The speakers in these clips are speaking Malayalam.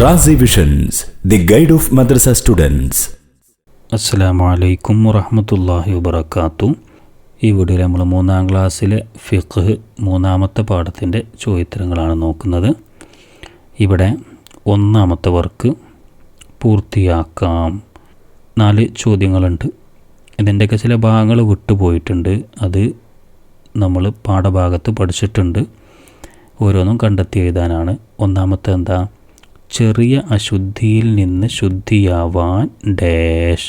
Razi visions, the guide of madrasa students. അസ്സലാമു അലൈക്കും വറഹ്മത്തുള്ളാഹി വബറകാതുഹു. ഈ വീഡിയോയിൽ നമ്മൾ 3-ാം ക്ലാസ്സിലെ ഫിഖ്ഹ് 3-ാമത്തെ പാഠത്തിൻ്റെ ചോദ്യോത്തരങ്ങളാണ് നോക്കുന്നത്. ഇവിടെ 1-ാമത്തെ വർക്ക് പൂർത്തിയാക്കാം. 4 ചോദ്യങ്ങളുണ്ട്. ഇതിൻ്റെയൊക്കെ ചില ഭാഗങ്ങൾ വിട്ടുപോയിട്ടുണ്ട്. അത് നമ്മൾ പാഠഭാഗത്ത് പഠിച്ചിട്ടുണ്ട്. ഓരോന്നും കണ്ടെത്തി എഴുതാനാണ്. 1-ാമത്തെ എന്താ? ചെറിയ അശുദ്ധിയിൽ നിന്ന് ശുദ്ധിയാവാൻ ഡാഷ്.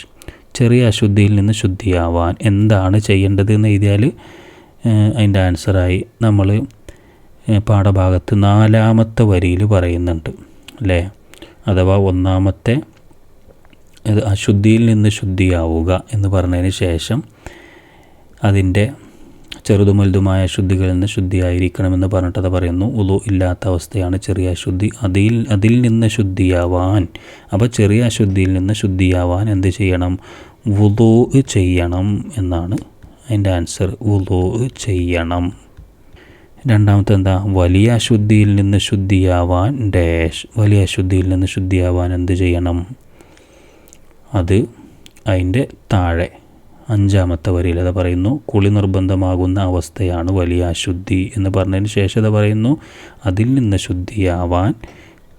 ചെറിയ അശുദ്ധിയിൽ നിന്ന് ശുദ്ധിയാവാൻ എന്താണ് ചെയ്യേണ്ടത് എന്ന് എഴുതിയാൽ അതിൻ്റെ ആൻസറായി നമ്മൾ പാഠഭാഗത്ത് 4-ാമത്തെ വരിയിൽ പറയുന്നുണ്ട് അല്ലേ. അഥവാ 1-ാമത്തെ അശുദ്ധിയിൽ നിന്ന് ശുദ്ധിയാവുക എന്ന് പറഞ്ഞതിന് ശേഷം അതിൻ്റെ ചെറുതും വലുതുമായ അശുദ്ധികളിൽ നിന്ന് ശുദ്ധിയായിരിക്കണമെന്ന് പറഞ്ഞിട്ടത് പറയുന്നു. ഉളു ഇല്ലാത്ത അവസ്ഥയാണ് ചെറിയ അശുദ്ധി. അതിൽ നിന്ന് ശുദ്ധിയാവാൻ, അപ്പോൾ ചെറിയ അശുദ്ധിയിൽ നിന്ന് ശുദ്ധിയാവാൻ എന്ത് ചെയ്യണം? വുളൂ ചെയ്യണം എന്നാണ് അതിൻ്റെ ആൻസർ. വുളൂ ചെയ്യണം. 2-ാമത്തെ എന്താ? വലിയ അശുദ്ധിയിൽ നിന്ന് ശുദ്ധിയാവാൻ ഡാഷ്. വലിയ അശുദ്ധിയിൽ നിന്ന് ശുദ്ധിയാവാൻ എന്ത് ചെയ്യണം? അത് അതിൻ്റെ താഴെ 5-ാമത്തെ വരിയിൽ അത് പറയുന്നു. കുളി നിർബന്ധമാകുന്ന അവസ്ഥയാണ് വലിയ അശുദ്ധി എന്ന് പറഞ്ഞതിന് ശേഷം അത് പറയുന്നു അതിൽ നിന്ന് ശുദ്ധിയാവാൻ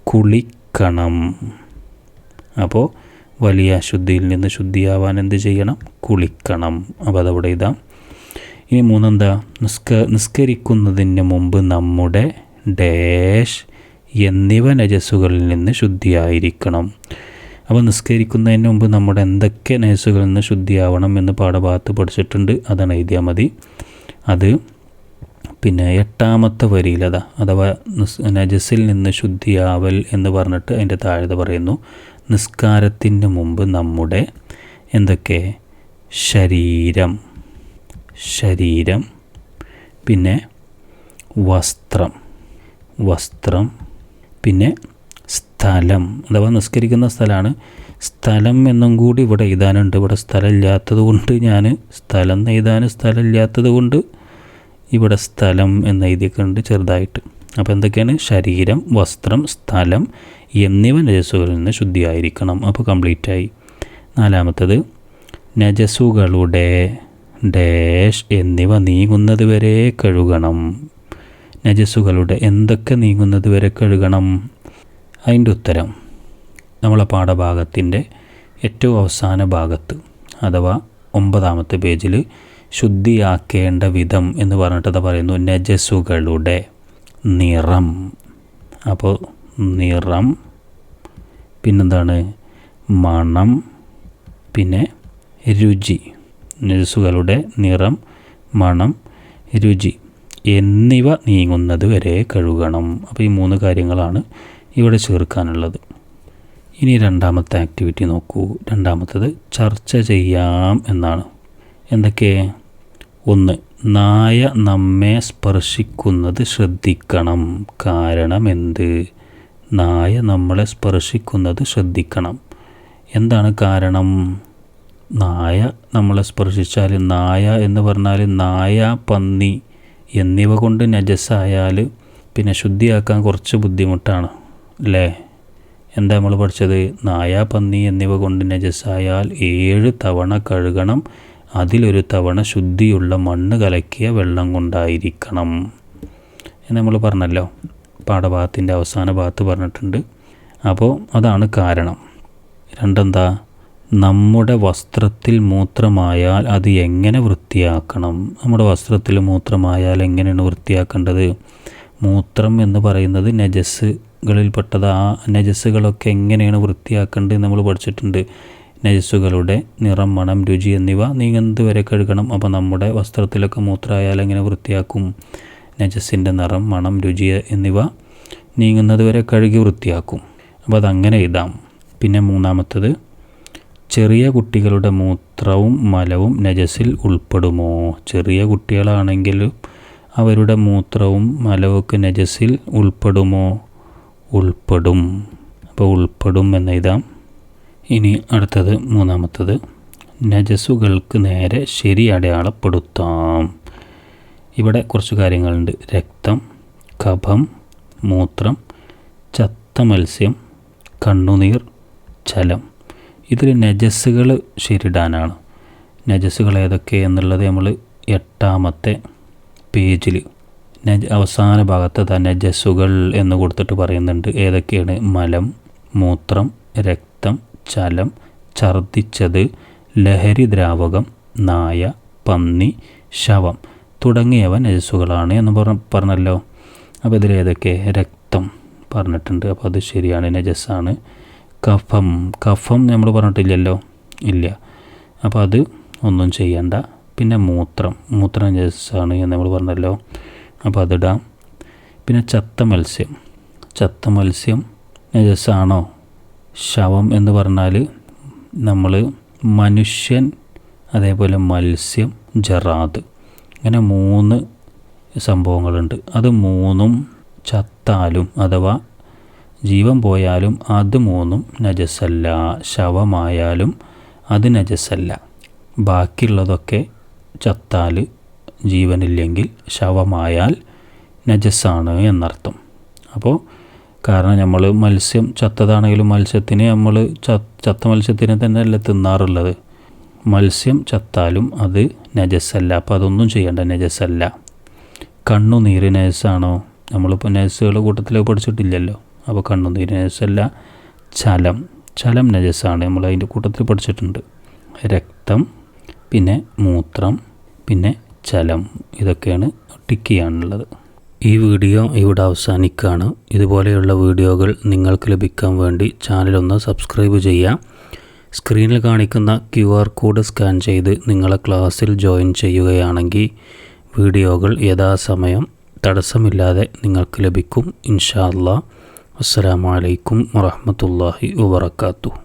കുളിക്കണം. അപ്പോൾ വലിയ അശുദ്ധിയിൽ നിന്ന് ശുദ്ധിയാവാൻ എന്ത് ചെയ്യണം? കുളിക്കണം. അപ്പോൾ അതവിടെ ഇതാ. ഇനി 3 എന്താ? നിസ്കരിക്കുന്നതിന് മുമ്പ് നമ്മുടെ ഡാഷ് എന്നിവ നജസുകളിൽ നിന്ന് ശുദ്ധിയായിരിക്കണം. അപ്പോൾ നിസ്കരിക്കുന്നതിന് മുമ്പ് നമ്മുടെ എന്തൊക്കെ നജസുകളിൽ നിന്ന് ശുദ്ധിയാവണം എന്ന് പാഠഭാഗത്ത് പഠിച്ചിട്ടുണ്ട്. അതാണ് എഴുതിയാൽ മതി. അത് പിന്നെ 8-ാമത്തെ വരിയിൽ അഥവാ നജസിൽ നിന്ന് ശുദ്ധിയാവൽ എന്ന് പറഞ്ഞിട്ട് അതിൻ്റെ താഴെ പറയുന്നു നിസ്കാരത്തിന് മുമ്പ് നമ്മുടെ എന്തൊക്കെ? ശരീരം, പിന്നെ വസ്ത്രം, പിന്നെ സ്ഥലം. അഥവാ നിസ്കരിക്കുന്ന സ്ഥലമാണ്. സ്ഥലം എന്നും കൂടി ഇവിടെ എഴുതാനുണ്ട്. ഇവിടെ സ്ഥലമില്ലാത്തത് കൊണ്ട് ഞാൻ സ്ഥലം എഴുതാൻ സ്ഥലമില്ലാത്തത് കൊണ്ട് ഇവിടെ സ്ഥലം എന്ന് എഴുതിയിട്ടുണ്ട് ചെറുതായിട്ട്. അപ്പോൾ എന്തൊക്കെയാണ്? ശരീരം, വസ്ത്രം, സ്ഥലം എന്നിവ നജസുകളിൽ നിന്ന് ശുദ്ധിയായിരിക്കണം. അപ്പോൾ കംപ്ലീറ്റായി. 4-ാമത്തത് നജസുകളുടെ ഡാഷ് എന്നിവ നീങ്ങുന്നത് വരെ കഴുകണം. നജസുകളുടെ എന്തൊക്കെ നീങ്ങുന്നത് വരെ കഴുകണം? അതിൻ്റെ ഉത്തരം നമ്മളെ പാഠഭാഗത്തിൻ്റെ ഏറ്റവും അവസാന ഭാഗത്ത് അഥവാ 9-ാമത്തെ പേജിൽ ശുദ്ധിയാക്കേണ്ട വിധം എന്ന് പറഞ്ഞിട്ടത് പറയുന്നു നജസുകളുടെ നിറം. അപ്പോൾ നിറം, പിന്നെന്താണ്? മണം, പിന്നെ രുചി. നജസുകളുടെ നിറം, മണം, രുചി എന്നിവ നീങ്ങുന്നത് വരെ കഴുകണം. അപ്പോൾ ഈ 3 കാര്യങ്ങളാണ് ഇവിടെ ചേർക്കാനുള്ളത്. ഇനി 2-ാമത്തെ ആക്ടിവിറ്റി നോക്കൂ. 2-ാമത്തത് ചർച്ച ചെയ്യാം എന്നാണ്. എന്തൊക്കെ? 1. നായ നമ്മെ സ്പർശിക്കുന്നത് ശ്രദ്ധിക്കണം. കാരണം എന്ത്? നായ നമ്മളെ സ്പർശിക്കുന്നത് ശ്രദ്ധിക്കണം. എന്താണ് കാരണം? നായ നമ്മളെ സ്പർശിച്ചാൽ, നായ എന്ന് പറഞ്ഞാൽ നായ, പന്നി എന്നിവ കൊണ്ട് നജസായാൽ പിന്നെ ശുദ്ധിയാക്കാൻ കുറച്ച് ബുദ്ധിമുട്ടാണ് അല്ലേ. എന്താ നമ്മൾ പഠിച്ചത്? നായ, പന്നി എന്നിവ കൊണ്ട് നജസായാൽ 7 തവണ കഴുകണം. അതിലൊരു തവണ ശുദ്ധിയുള്ള മണ്ണ് കലക്കിയ വെള്ളം കൊണ്ടായിരിക്കണം എന്ന് നമ്മൾ പറഞ്ഞല്ലോ. പാഠഭാഗത്തിൻ്റെ അവസാന ഭാഗത്ത് പറഞ്ഞിട്ടുണ്ട്. അപ്പോൾ അതാണ് കാരണം. 2 എന്താ? നമ്മുടെ വസ്ത്രത്തിൽ മൂത്രമായാൽ അത് എങ്ങനെ വൃത്തിയാക്കണം? നമ്മുടെ വസ്ത്രത്തിൽ മൂത്രമായാൽ എങ്ങനെയാണ് വൃത്തിയാക്കേണ്ടത്? മൂത്രം എന്ന് പറയുന്നത് നജസ്സുകളിൽപ്പെട്ടത്. ആ നജസ്സുകളൊക്കെ എങ്ങനെയാണ് വൃത്തിയാക്കേണ്ടത് നമ്മൾ പഠിച്ചിട്ടുണ്ട്. നജസ്സുകളുടെ നിറം, മണം, രുചി എന്നിവ നീങ്ങുന്നത് വരെ കഴുകണം. അപ്പോൾ നമ്മുടെ വസ്ത്രത്തിലൊക്കെ മൂത്രമായാൽ എങ്ങനെ വൃത്തിയാക്കും? നജസ്സിൻ്റെ നിറം, മണം, രുചി എന്നിവ നീങ്ങുന്നത് വരെ കഴുകി വൃത്തിയാക്കും. അപ്പോൾ അതങ്ങനെ എഴുതാം. പിന്നെ 3-ാമത്തത് ചെറിയ കുട്ടികളുടെ മൂത്രവും മലവും നജസിൽ ഉൾപ്പെടുമോ? ചെറിയ കുട്ടികളാണെങ്കിൽ അവരുടെ മൂത്രവും മലവൊക്കെ നജസിൽ ഉൾപ്പെടുമോ? ഉൾപ്പെടും. അപ്പോൾ ഉൾപ്പെടും എന്നെഴുതാം. ഇനി അടുത്തത് 3-ാമത്തത് നജസുകൾക്ക് നേരെ ശരി അടയാളപ്പെടുത്താം. ഇവിടെ കുറച്ച് കാര്യങ്ങളുണ്ട്. രക്തം, കഫം, മൂത്രം, ചത്ത മത്സ്യം, കണ്ണുനീർ, ചലം. ഇതിൽ നജസ്സുകൾ ശരിടാനാണ്. നജസ്സുകൾ ഏതൊക്കെ എന്നുള്ളത് നമ്മൾ 8ാമത്തെ പേജിൽ അവസാന ഭാഗത്ത് നജസ്സുകൾ എന്ന് കൊടുത്തിട്ട് പറയുന്നുണ്ട്. ഏതൊക്കെയാണ്? മലം, മൂത്രം, രക്തം, ചലം, ഛർദ്ദിച്ചത്, ലഹരി ദ്രാവകം, നായ, പന്നി, ശവം തുടങ്ങിയവ നജസ്സുകളാണ് എന്ന് പറഞ്ഞല്ലോ. അപ്പോൾ ഇതിലേതൊക്കെ? രക്തം പറഞ്ഞിട്ടുണ്ട്, അപ്പോൾ അത് ശരിയാണ്, നജസ്സാണ്. കഫം നമ്മൾ പറഞ്ഞിട്ടില്ലല്ലോ, ഇല്ല, അപ്പോൾ അത് ഒന്നും ചെയ്യണ്ട. പിന്നെ മൂത്രം നജസ്സാണ് എന്ന് നമ്മൾ പറഞ്ഞല്ലോ, അപ്പോൾ അതിടാം. പിന്നെ ചത്ത മത്സ്യം നജസ്സാണോ? ശവം എന്ന് പറഞ്ഞാൽ നമ്മൾ മനുഷ്യൻ, അതേപോലെ മത്സ്യം, ജറാദ്, ഇങ്ങനെ 3 സംഭവങ്ങളുണ്ട്. അത് 3ഉം ചത്താലും അഥവാ ജീവൻ പോയാലും അത് 3ഉം നജസ്സല്ല. ശവമായാലും അത് നജസ്സല്ല. ബാക്കിയുള്ളതൊക്കെ ചത്താൽ, ജീവനില്ലെങ്കിൽ, ശവമായാൽ നജസ്സാണ് എന്നർത്ഥം. അപ്പോൾ കാരണം നമ്മൾ മത്സ്യം ചത്തതാണെങ്കിലും മത്സ്യത്തിനെ നമ്മൾ ചത്ത മത്സ്യത്തിനെ തന്നെയല്ലേ തിന്നാറുള്ളത്. മത്സ്യം ചത്താലും അത് നജസ്സല്ല, അപ്പോൾ അതൊന്നും ചെയ്യേണ്ട, നജസ്സല്ല. കണ്ണുനീര് നജസ്സാണോ? നമ്മളിപ്പോൾ നജസ്സുകളുടെ കൂട്ടത്തിൽ പഠിച്ചിട്ടില്ലല്ലോ, അപ്പോൾ കണ്ണുനീര് നജസ്സല്ല. ചലം നജസ്സാണ്, നമ്മൾ അതിൻ്റെ കൂട്ടത്തിൽ പഠിച്ചിട്ടുണ്ട്. രക്തം, പിന്നെ മൂത്രം, പിന്നെ ചലം, ഇതൊക്കെയാണ് ടിക്ക് ചെയ്യാനുള്ളത്. ഈ വീഡിയോ ഇവിടെ അവസാനിക്കുകയാണ്. ഇതുപോലെയുള്ള വീഡിയോകൾ നിങ്ങൾക്ക് ലഭിക്കാൻ വേണ്ടി ചാനലൊന്ന് സബ്സ്ക്രൈബ് ചെയ്യുക. സ്ക്രീനിൽ കാണിക്കുന്ന QR കോഡ് സ്കാൻ ചെയ്ത് നിങ്ങളെ ക്ലാസ്സിൽ ജോയിൻ ചെയ്യുകയാണെങ്കിൽ വീഡിയോകൾ യഥാസമയം തടസ്സമില്ലാതെ നിങ്ങൾക്ക് ലഭിക്കും. ഇൻഷാ അല്ലാഹ്. അസ്സലാമു അലൈക്കും വറഹ്മത്തുള്ളാഹി വബറകാതുഹു.